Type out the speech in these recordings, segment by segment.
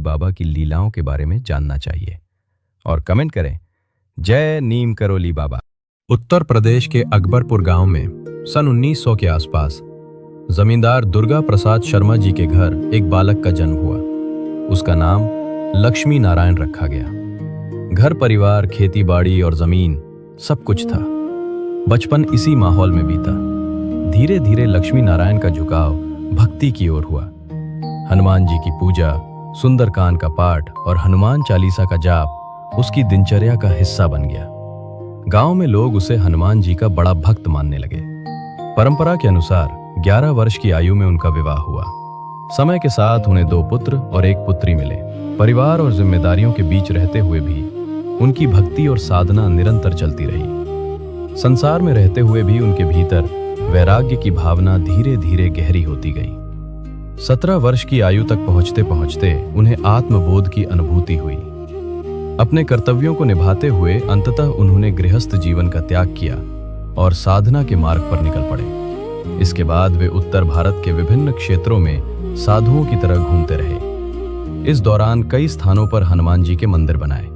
बाबा की लीलाओं के बारे में जानना चाहिए। और कमेंट करें, जय नीम करोली बाबा। उत्तर प्रदेश के अकबरपुर गांव में सन 1900 के आसपास जमींदार दुर्गा प्रसाद शर्मा जी के घर एक बालक का जन्म हुआ। उसका नाम लक्ष्मी नारायण रखा गया। घर परिवार, खेती बाड़ी और जमीन सब कुछ था। बचपन इसी माहौल में बीता। धीरे धीरे लक्ष्मी नारायण का झुकाव भक्ति की ओर हुआ। हनुमान जी की पूजा, सुंदरकांड का पाठ और हनुमान चालीसा का जाप उसकी दिनचर्या का हिस्सा बन गया। गांव में लोग उसे हनुमान जी का बड़ा भक्त मानने लगे। परंपरा के अनुसार 11 वर्ष की आयु में उनका विवाह हुआ। समय के साथ उन्हें 2 पुत्र और 1 पुत्री मिले। परिवार और जिम्मेदारियों के बीच रहते हुए भी उनकी भक्ति और साधना निरंतर चलती रही। संसार में रहते हुए भी उनके भीतर वैराग्य की भावना धीरे धीरे गहरी होती गई। 17 वर्ष की आयु तक पहुंचते पहुंचते उन्हें आत्मबोध की अनुभूति हुई। अपने कर्तव्यों को निभाते हुए अंततः उन्होंने गृहस्थ जीवन का त्याग किया और साधना के मार्ग पर निकल पड़े। इसके बाद वे उत्तर भारत के विभिन्न क्षेत्रों में साधुओं की तरह घूमते रहे। इस दौरान कई स्थानों पर हनुमान जी के मंदिर बनाए।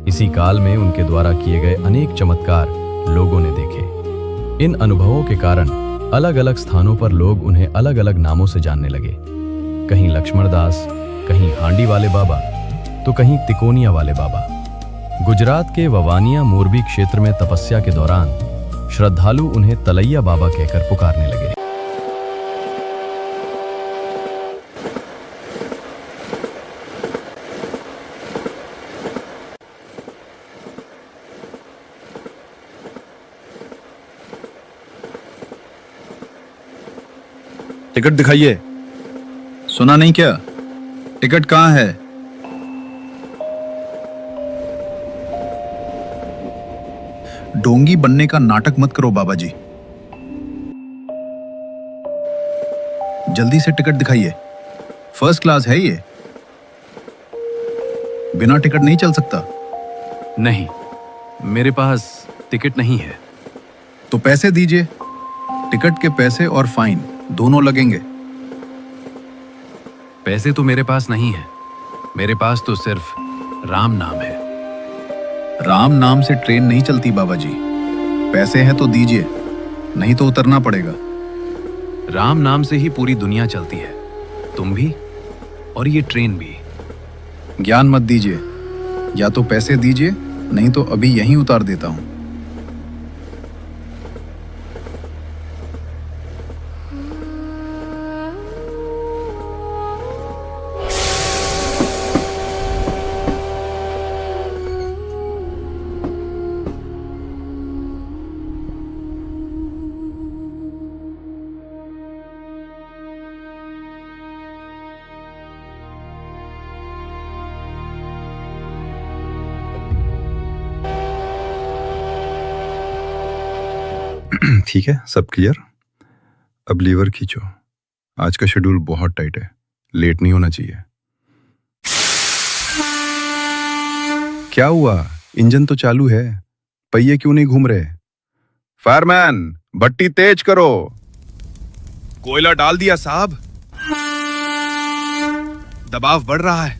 इसी काल में उनके द्वारा किए गए अनेक चमत्कार लोगों ने देखे। इन अनुभवों के कारण अलग अलग स्थानों पर लोग उन्हें अलग अलग नामों से जानने लगे। कहीं लक्ष्मण दास, कहीं हांडी वाले बाबा, तो कहीं तिकोनिया वाले बाबा। गुजरात के ववानिया मोरबी क्षेत्र में तपस्या के दौरान श्रद्धालु उन्हें तलैया बाबा कहकर पुकारने लगे। टिकट दिखाइए। सुना नहीं क्या? टिकट कहाँ है? ढोंगी बनने का नाटक मत करो बाबा जी। जल्दी से टिकट दिखाइए। फर्स्ट क्लास है ये। बिना टिकट नहीं चल सकता। नहीं, मेरे पास टिकट नहीं है। तो पैसे दीजिए। टिकट के पैसे और फाइन दोनों लगेंगे। पैसे तो मेरे पास नहीं है। मेरे पास तो सिर्फ राम नाम है। राम नाम से ट्रेन नहीं चलती बाबा जी। पैसे हैं तो दीजिए, नहीं तो उतरना पड़ेगा। राम नाम से ही पूरी दुनिया चलती है, तुम भी और ये ट्रेन भी। ज्ञान मत दीजिए। या तो पैसे दीजिए, नहीं तो अभी यहीं उतार देता हूं। ठीक है, सब क्लियर। अब लीवर खींचो। आज का शेड्यूल बहुत टाइट है, लेट नहीं होना चाहिए। क्या हुआ? इंजन तो चालू है, पहिए क्यों नहीं घूम रहे? फायरमैन, भट्टी तेज करो। कोयला डाल दिया साहब। दबाव बढ़ रहा है,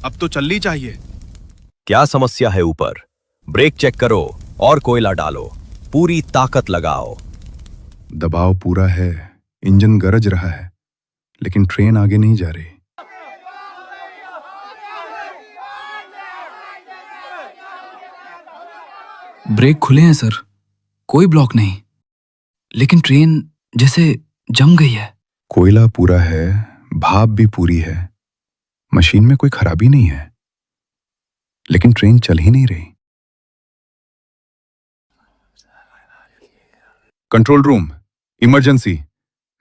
अब तो चलनी चाहिए। क्या समस्या है? ऊपर ब्रेक चेक करो और कोयला डालो। पूरी ताकत लगाओ। दबाव पूरा है, इंजन गरज रहा है, लेकिन ट्रेन आगे नहीं जा रही। ब्रेक खुले हैं सर, कोई ब्लॉक नहीं, लेकिन ट्रेन जैसे जम गई है। कोयला पूरा है, भाप भी पूरी है, मशीन में कोई खराबी नहीं है, लेकिन ट्रेन चल ही नहीं रही। Control room, emergency.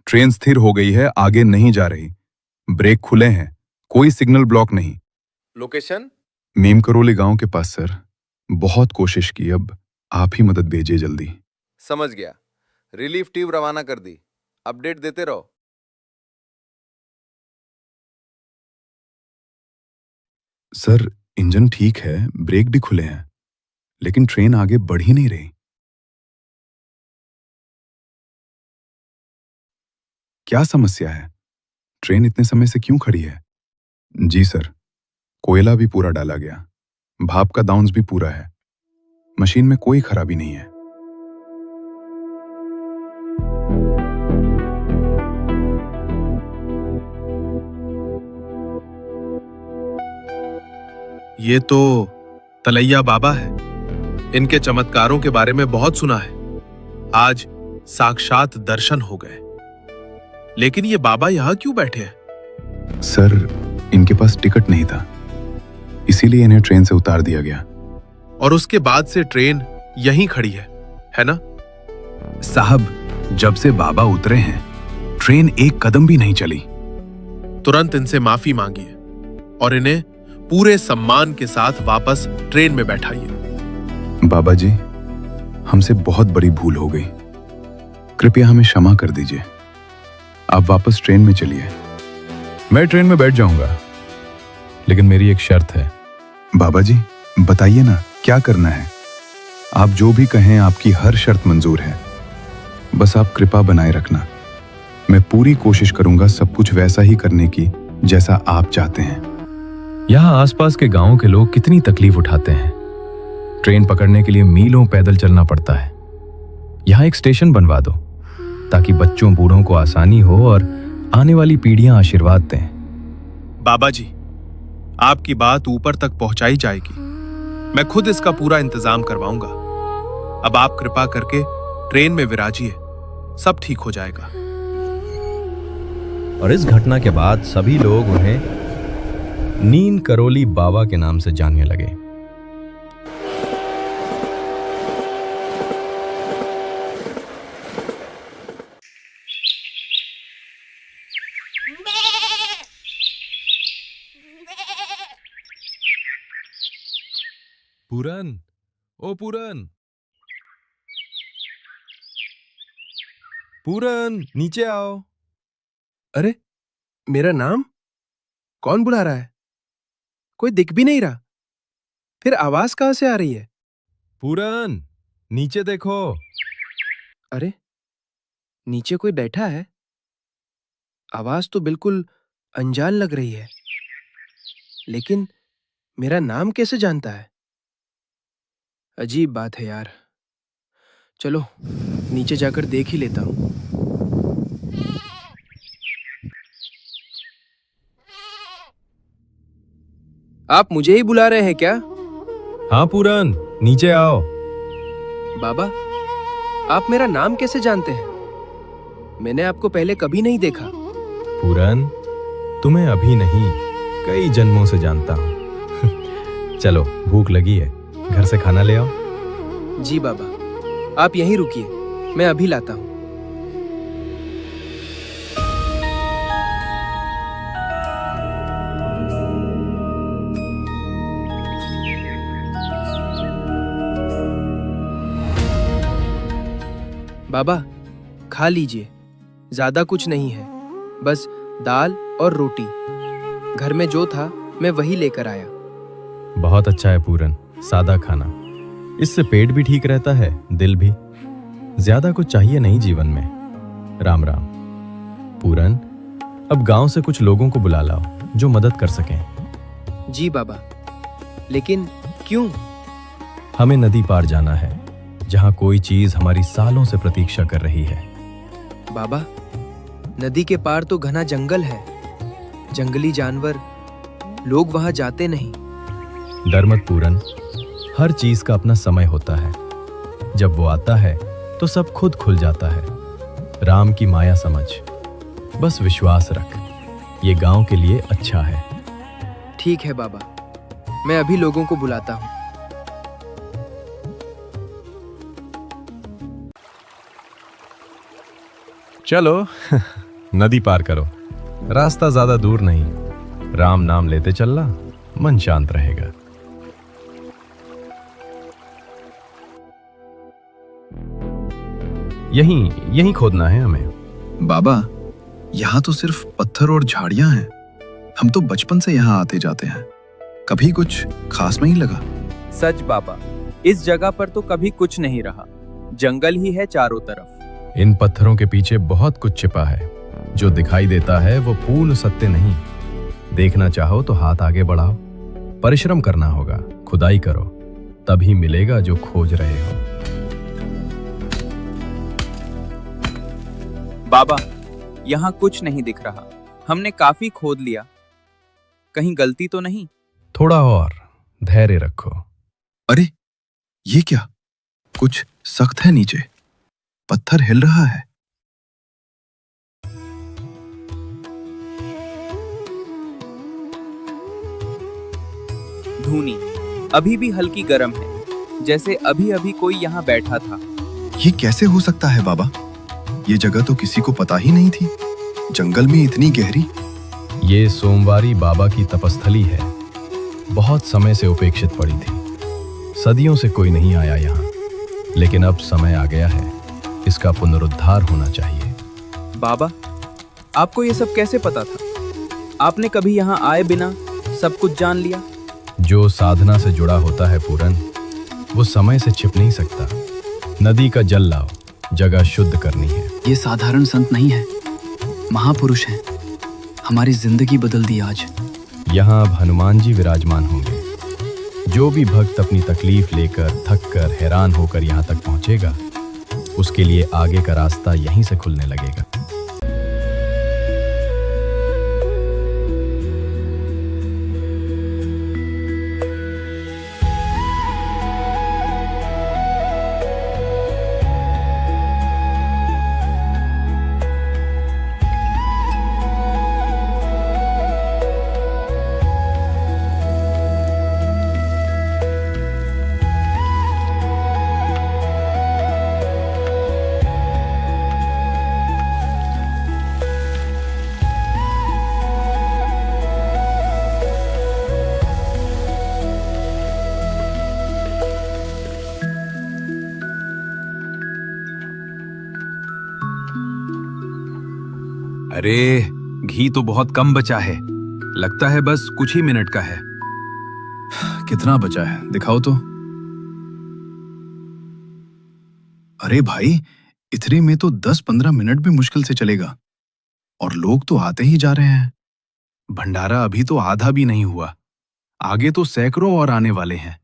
ट्रेन स्थिर हो गई है, आगे नहीं जा रही। ब्रेक खुले हैं, कोई सिग्नल ब्लॉक नहीं। लोकेशन? नीम करोली गांव के पास सर। बहुत कोशिश की, अब आप ही मदद भेजिए जल्दी। समझ गया। रिलीफ टीम रवाना कर दी। अपडेट देते रहो। सर, इंजन ठीक है, ब्रेक भी खुले हैं, लेकिन ट्रेन आगे बढ़ ही नहीं रही। क्या समस्या है? ट्रेन इतने समय से क्यों खड़ी है? जी सर, कोयला भी पूरा डाला गया, भाप का दाउंस भी पूरा है, मशीन में कोई खराबी नहीं है। ये तो तलैया बाबा है। इनके चमत्कारों के बारे में बहुत सुना है, आज साक्षात दर्शन हो गए। लेकिन ये बाबा यहां क्यों बैठे हैं? सर, इनके पास टिकट नहीं था, इसीलिए इन्हें ट्रेन से उतार दिया गया। और उसके बाद से ट्रेन यहीं खड़ी है ना? साहब, जब से बाबा उतरे हैं ट्रेन एक कदम भी नहीं चली। तुरंत इनसे माफी मांगिए और इन्हें पूरे सम्मान के साथ वापस ट्रेन में बैठाइए। बाबा जी, हमसे बहुत बड़ी भूल हो गई, कृपया हमें क्षमा कर दीजिए। आप वापस ट्रेन में चलिए। मैं ट्रेन में बैठ जाऊंगा, लेकिन मेरी एक शर्त है। बाबा जी, बताइए ना, क्या करना है? आप जो भी कहें, आपकी हर शर्त मंजूर है। बस आप कृपा बनाए रखना। मैं पूरी कोशिश करूंगा सब कुछ वैसा ही करने की जैसा आप चाहते हैं। यहाँ आसपास के गांवों के लोग कितनी तकलीफ उठाते हैं। ट्रेन पकड़ने के लिए मीलों पैदल चलना पड़ता है। यहाँ एक स्टेशन बनवा दो ताकि बच्चों बूढ़ों को आसानी हो और आने वाली पीढ़ियां आशीर्वाद दें। बाबा जी, आपकी बात ऊपर तक पहुंचाई जाएगी। मैं खुद इसका पूरा इंतजाम करवाऊंगा। अब आप कृपा करके ट्रेन में विराजिए, सब ठीक हो जाएगा। और इस घटना के बाद सभी लोग उन्हें नीम करोली बाबा के नाम से जानने लगे। पूरन, ओ पूरन, पूरन, नीचे आओ। अरे, मेरा नाम? कौन बुला रहा है? कोई दिख भी नहीं रहा। फिर आवाज कहां से आ रही है? पूरन, नीचे देखो। अरे, नीचे कोई बैठा है। आवाज तो बिल्कुल अनजान लग रही है, लेकिन मेरा नाम कैसे जानता है? अजीब बात है यार। चलो नीचे जाकर देख ही लेता हूं। आप मुझे ही बुला रहे हैं क्या? हाँ पूरन, नीचे आओ। बाबा, आप मेरा नाम कैसे जानते हैं? मैंने आपको पहले कभी नहीं देखा। पूरन, तुम्हें अभी नहीं, कई जन्मों से जानता हूं। चलो, भूख लगी है, घर से खाना ले आओ। जी बाबा, आप यहीं रुकिए, मैं अभी लाता हूं। बाबा, खा लीजिए, ज्यादा कुछ नहीं है, बस दाल और रोटी। घर में जो था मैं वही लेकर आया। बहुत अच्छा है पूरन, सादा खाना, इससे पेट भी ठीक रहता है, दिल भी। ज्यादा कुछ चाहिए नहीं जीवन में। राम राम। पूरन, अब गांव से कुछ लोगों को बुला लाओ जो मदद कर सकें। जी बाबा, लेकिन क्यों? हमें नदी पार जाना है, जहां कोई चीज हमारी सालों से प्रतीक्षा कर रही है। बाबा, नदी के पार तो घना जंगल है, जंगली जानवर, लोग वहां जाते नहीं। डर मत पूरन, हर चीज का अपना समय होता है। जब वो आता है तो सब खुद खुल जाता है। राम की माया समझ, बस विश्वास रख, ये गांव के लिए अच्छा है। ठीक है बाबा, मैं अभी लोगों को बुलाता हूँ। चलो नदी पार करो, रास्ता ज्यादा दूर नहीं। राम नाम लेते चलना, मन शांत रहेगा। यहीं खोदना है हमें। बाबा, यहाँ तो सिर्फ पत्थर और झाड़ियां हैं। हम तो बचपन से यहाँ आते जाते हैं, कभी कुछ खास नहीं लगा। सच बाबा, इस जगह पर तो कभी कुछ नहीं रहा, जंगल ही है चारों तरफ। इन पत्थरों के पीछे बहुत कुछ छिपा है। जो दिखाई देता है वो पूर्ण सत्य नहीं। देखना चाहो तो हाथ आगे बढ़ाओ, परिश्रम करना होगा, खुदाई करो, तभी मिलेगा जो खोज रहे हो। बाबा, यहाँ कुछ नहीं दिख रहा। हमने काफी खोद लिया, कहीं गलती तो नहीं? थोड़ा और धैर्य रखो। अरे ये क्या, कुछ सख्त है नीचे, पत्थर हिल रहा है। धूनी अभी भी हल्की गर्म है, जैसे अभी अभी कोई यहाँ बैठा था। ये कैसे हो सकता है बाबा? ये जगह तो किसी को पता ही नहीं थी, जंगल में इतनी गहरी। ये सोमवारी बाबा की तपस्थली है, बहुत समय से उपेक्षित पड़ी थी। सदियों से कोई नहीं आया यहाँ, लेकिन अब समय आ गया है, इसका पुनरुद्धार होना चाहिए। बाबा, आपको ये सब कैसे पता था? आपने कभी यहाँ आए बिना सब कुछ जान लिया? जो साधना से जुड़ा होता है पूरन, वो समय से छिप नहीं सकता। नदी का जल लाओ, जगह शुद्ध करनी है। ये साधारण संत नहीं है, महापुरुष हैं। हमारी जिंदगी बदल दी आज। यहाँ अब हनुमान जी विराजमान होंगे। जो भी भक्त अपनी तकलीफ लेकर, थक कर, हैरान होकर यहाँ तक पहुँचेगा, उसके लिए आगे का रास्ता यहीं से खुलने लगेगा। अरे घी तो बहुत कम बचा है, लगता है बस कुछ ही मिनट का है। कितना बचा है दिखाओ तो। अरे भाई, इतने में तो 10-15 मिनट भी मुश्किल से चलेगा, और लोग तो आते ही जा रहे हैं। भंडारा अभी तो आधा भी नहीं हुआ, आगे तो सैकड़ों और आने वाले हैं।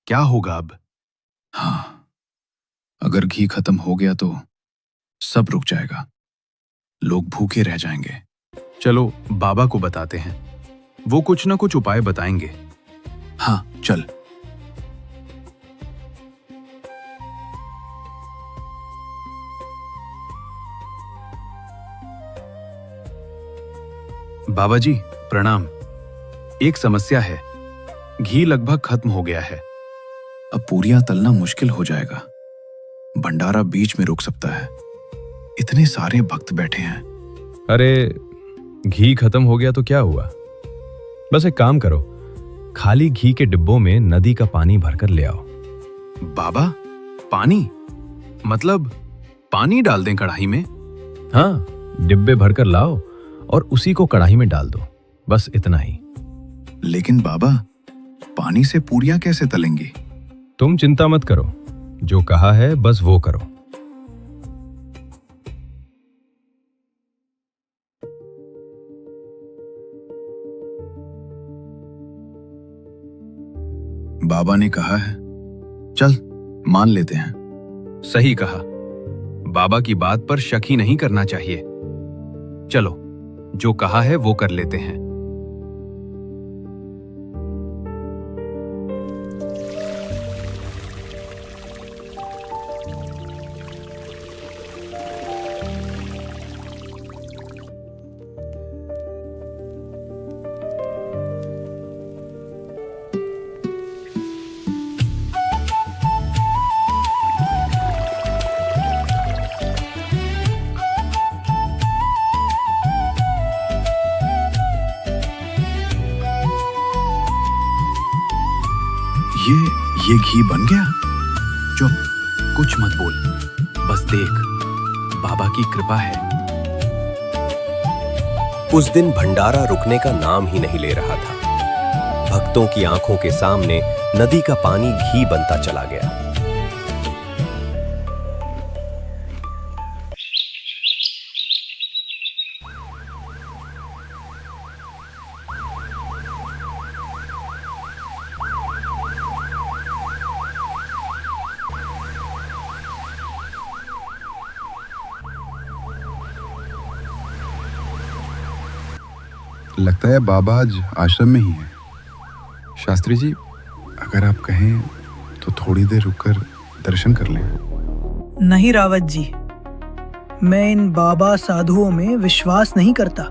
क्या होगा अब? हाँ, अगर घी खत्म हो गया तो सब रुक जाएगा, लोग भूखे रह जाएंगे। चलो बाबा को बताते हैं, वो कुछ ना कुछ उपाय बताएंगे। हाँ चल। बाबा जी प्रणाम। एक समस्या है, घी लगभग खत्म हो गया है। अब पूरियां तलना मुश्किल हो जाएगा, भंडारा बीच में रुक सकता है, इतने सारे भक्त बैठे हैं। अरे घी खत्म हो गया तो क्या हुआ, बस एक काम करो, खाली घी के डिब्बों में नदी का पानी भरकर ले आओ। बाबा पानी? मतलब पानी डाल दें कढ़ाई में? हाँ, डिब्बे भरकर लाओ और उसी को कढ़ाई में डाल दो, बस इतना ही। लेकिन बाबा, पानी से पूरियां कैसे तलेंगी? तुम चिंता मत करो, जो कहा है बस वो करो। बाबा ने कहा है, चल मान लेते हैं। सही कहा, बाबा की बात पर शक ही नहीं करना चाहिए। चलो, जो कहा है वो कर लेते हैं। ये घी बन गया? चुप, कुछ मत बोल, बस देख, बाबा की कृपा है। उस दिन भंडारा रुकने का नाम ही नहीं ले रहा था। भक्तों की आंखों के सामने नदी का पानी घी बनता चला गया। लगता है बाबा आज आश्रम में ही है। शास्त्री जी, अगर आप कहें तो थोड़ी देर रुककर दर्शन कर लें। नहीं रावत जी, मैं इन बाबा साधुओं में विश्वास नहीं करता।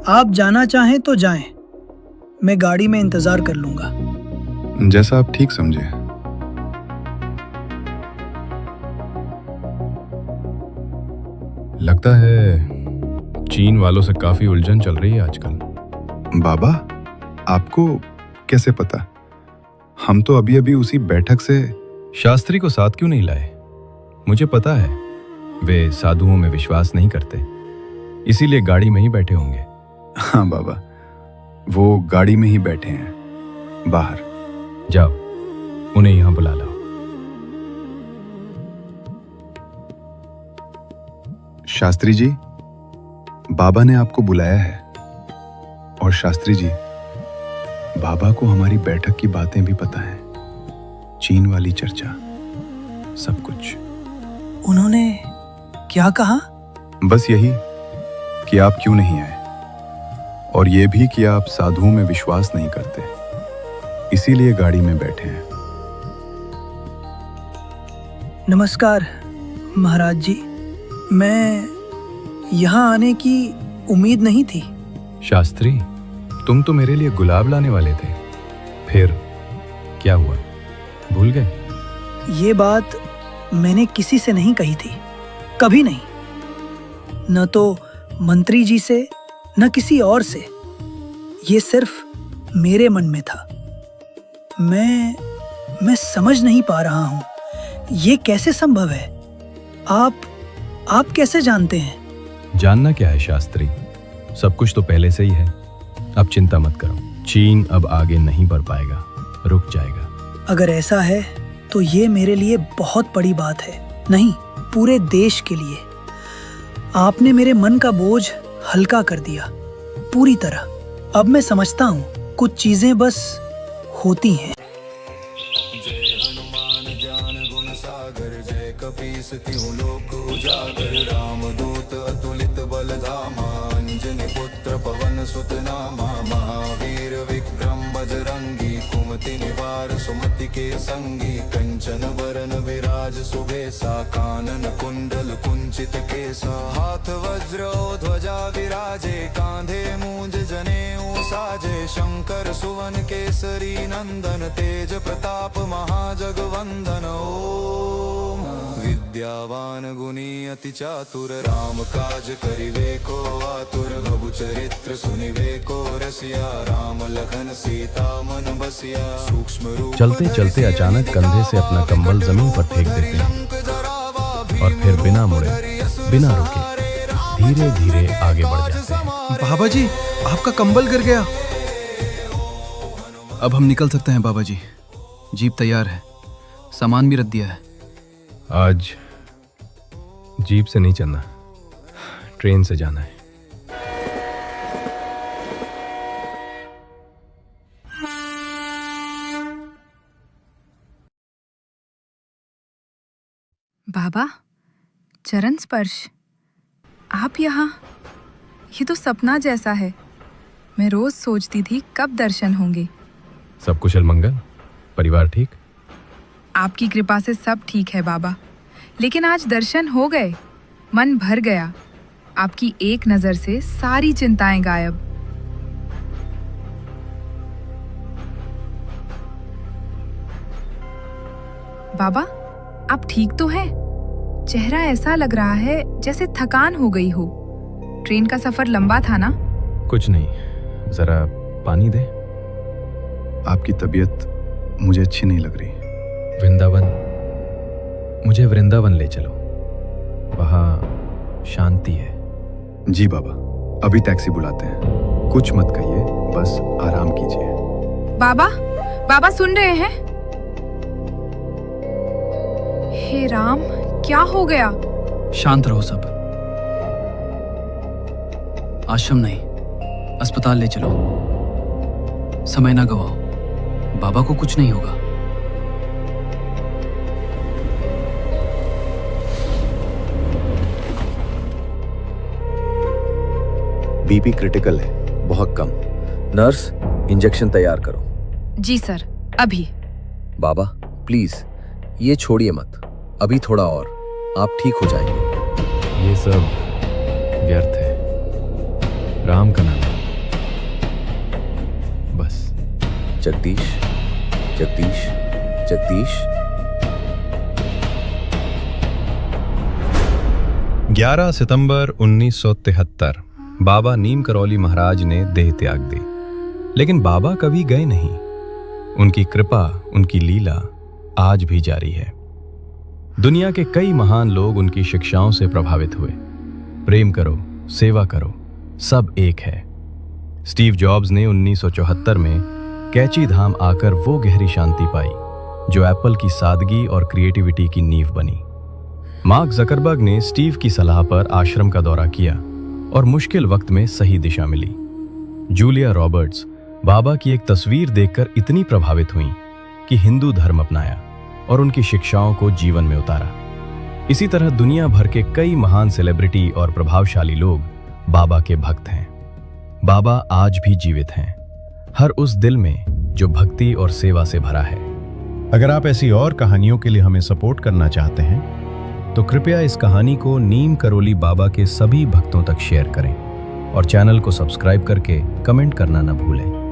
आप जाना चाहें तो जाएं, मैं गाड़ी में इंतजार कर लूंगा। जैसा आप ठीक समझे। लगता है चीन वालों से काफी उलझन चल रही है आजकल। बाबा, आपको कैसे पता? हम तो अभी अभी उसी बैठक से। शास्त्री को साथ क्यों नहीं लाए? मुझे पता है वे साधुओं में विश्वास नहीं करते, इसीलिए गाड़ी में ही बैठे होंगे। हाँ बाबा, वो गाड़ी में ही बैठे हैं बाहर। जाओ, उन्हें यहां बुला लाओ। शास्त्री जी, बाबा ने आपको बुलाया है। और शास्त्री जी, बाबा को हमारी बैठक की बातें भी पता हैं, चीन वाली चर्चा, सब कुछ। उन्होंने क्या कहा? बस यही कि आप क्यों नहीं आए, और ये भी कि आप साधुओं में विश्वास नहीं करते, इसीलिए गाड़ी में बैठे हैं। नमस्कार महाराज जी, मैं यहाँ आने की उम्मीद नहीं थी। शास्त्री, तुम तो मेरे लिए गुलाब लाने वाले थे, फिर क्या हुआ? भूल गए? ये बात मैंने किसी से नहीं कही थी, कभी नहीं। न तो मंत्री जी से, न किसी और से। ये सिर्फ मेरे मन में था। मैं समझ नहीं पा रहा हूँ, ये कैसे संभव है? आप कैसे जानते हैं? जानना क्या है शास्त्री, सब कुछ तो पहले से ही है। अब चिंता मत करो, चीन अब आगे नहीं बढ़ पाएगा, रुक जाएगा। अगर ऐसा है तो ये मेरे लिए बहुत बड़ी बात है, नहीं पूरे देश के लिए। आपने मेरे मन का बोझ हल्का कर दिया पूरी तरह। अब मैं समझता हूँ कुछ चीजें बस होती हैं। रामदूत अतुलित बलधामा, अंजनी पुत्र पवन सुत नामा, महावीर विक्रम बजरंगी, कुमति निवार सुमति के संगी, कंचन बरन विराज सुबेसा, कानन कुंडल कुंचित केसा, हाथ वज्र ध्वजा विराजे, कांधे मूंज जनेऊ साजे, शंकर सुवन केसरी नंदन, तेज प्रताप महाजगवंदन। ओम विद्यावान गुणी अति चातुर, राम काज करिवे को आतुर, प्रभु चरित्र सुनिवे को रसिया, राम लखन सीता मन बसिया, सूक्ष्म रूप। चलते चलते अचानक कंधे से अपना कंबल जमीन पर फेंक देते हैं और फिर बिना मुड़े, बिना रुके धीरे धीरे आगे बढ़ जाते हैं। बाबा जी, आपका कंबल गिर गया। अब हम निकल सकते हैं बाबा जी, जीप तैयार है, सामान भी रख दिया है। आज जीप से नहीं चलना, ट्रेन से जाना है। बाबा, चरण स्पर्श, आप यहाँ? ये तो सपना जैसा है। मैं रोज सोचती थी कब दर्शन होंगे। सब कुशल मंगल? परिवार ठीक? आपकी कृपा से सब ठीक है बाबा, लेकिन आज दर्शन हो गए, मन भर गया। आपकी एक नजर से सारी चिंताएं गायब। बाबा, आप ठीक तो हैं? चेहरा ऐसा लग रहा है जैसे थकान हो गई हो। ट्रेन का सफर लंबा था ना? कुछ नहीं, जरा पानी दे। आपकी तबीयत मुझे अच्छी नहीं लग रही। वृंदावन, मुझे वृंदावन ले चलो, वहाँ शांति है। जी बाबा, अभी टैक्सी बुलाते हैं। कुछ मत कहिए, बस आराम कीजिए। बाबा, बाबा सुन रहे हैं? हे राम, क्या हो गया? शांत रहो सब। आश्रम नहीं, अस्पताल ले चलो। समय ना गवाओ, बाबा को कुछ नहीं होगा। बीपी क्रिटिकल है, बहुत कम। नर्स, इंजेक्शन तैयार करो। जी सर, अभी। बाबा प्लीज ये छोड़िए मत, अभी थोड़ा और, आप ठीक हो जाएंगे। ये सब व्यर्थ है, राम का नाम है बस। जगदीश, जगदीश, जगदीश। 11 सितंबर 1973 बाबा नीम करौली महाराज ने देह त्याग दी, लेकिन बाबा कभी गए नहीं। उनकी कृपा, उनकी लीला आज भी जारी है। दुनिया के कई महान लोग उनकी शिक्षाओं से प्रभावित हुए। प्रेम करो, सेवा करो, सब एक है। स्टीव जॉब्स ने 1974 में कैची धाम आकर वो गहरी शांति पाई जो एप्पल की सादगी और क्रिएटिविटी की नींव बनी। मार्क जकरबर्ग ने स्टीव की सलाह पर आश्रम का दौरा किया और मुश्किल वक्त में सही दिशा मिली। जूलिया रॉबर्ट्स बाबा की एक तस्वीर देखकर इतनी प्रभावित हुईं कि हिंदू धर्म अपनाया और उनकी शिक्षाओं को जीवन में उतारा। इसी तरह दुनिया भर के कई महान सेलिब्रिटी और प्रभावशाली लोग बाबा के भक्त हैं। बाबा आज भी जीवित हैं, हर उस दिल में जो भक्ति और सेवा से भरा है। अगर आप ऐसी और कहानियों के लिए हमें सपोर्ट करना चाहते हैं तो कृपया इस कहानी को नीम करौली बाबा के सभी भक्तों तक शेयर करें और चैनल को सब्सक्राइब करके कमेंट करना न भूलें।